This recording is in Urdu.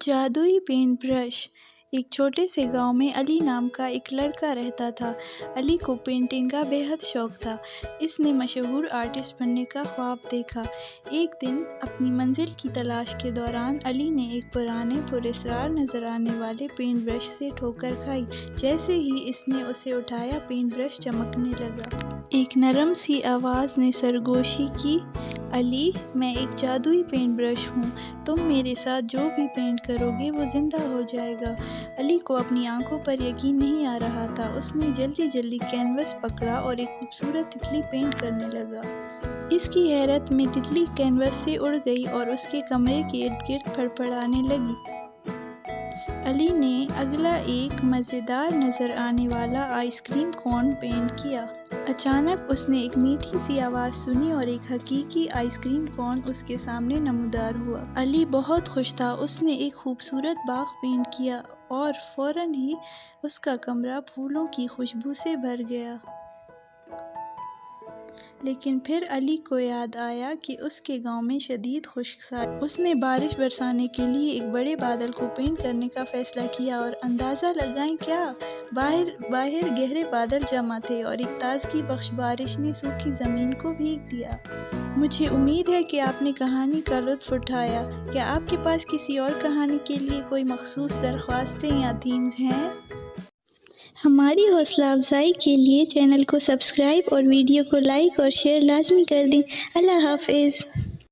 جادوئی پینٹ برش۔ ایک چھوٹے سے گاؤں میں علی نام کا ایک لڑکا رہتا تھا۔ علی کو پینٹنگ کا بے حد شوق تھا۔ اس نے مشہور آرٹسٹ بننے کا خواب دیکھا۔ ایک دن اپنی منزل کی تلاش کے دوران علی نے ایک پرانے پراسرار نظر آنے والے پینٹ برش سے ٹھوکر کھائی۔ جیسے ہی اس نے اسے اٹھایا، پینٹ برش چمکنے لگا۔ ایک نرم سی آواز نے سرگوشی کی، علی، میں ایک جادوئی پینٹ برش ہوں۔ تم میرے ساتھ جو بھی پینٹ کرو گے وہ زندہ ہو جائے گا۔ علی کو اپنی آنکھوں پر یقین نہیں آ رہا تھا۔ اس نے جلدی جلدی کینوس پکڑا اور ایک خوبصورت تتلی پینٹ کرنے لگا۔ اس کی حیرت میں تتلی کینوس سے اڑ گئی اور اس کے کمرے کے ارد گرد پھڑپھڑانے لگی۔ علی نے اگلا ایک مزیدار نظر آنے والا آئس کریم کون پینٹ کیا۔ اچانک اس نے ایک میٹھی سی آواز سنی اور ایک حقیقی آئس کریم کون اس کے سامنے نمودار ہوا۔ علی بہت خوش تھا۔ اس نے ایک خوبصورت باغ پینٹ کیا اور فوراً ہی اس کا کمرہ پھولوں کی خوشبو سے بھر گیا۔ لیکن پھر علی کو یاد آیا کہ اس کے گاؤں میں شدید خشک سالی ہے۔ اس نے بارش برسانے کے لیے ایک بڑے بادل کو پینٹ کرنے کا فیصلہ کیا اور اندازہ لگائیں کیا! باہر گہرے بادل جمع تھے اور ایک تازگی بخش بارش نے سوکھی زمین کو بھیگ دیا۔ مجھے امید ہے کہ آپ نے کہانی کا لطف اٹھایا۔ کیا آپ کے پاس کسی اور کہانی کے لیے کوئی مخصوص درخواستیں یا تھیمز ہیں؟ ہماری حوصلہ افزائی کے لیے چینل کو سبسکرائب اور ویڈیو کو لائک اور شیئر لازمی کر دیں۔ اللہ حافظ۔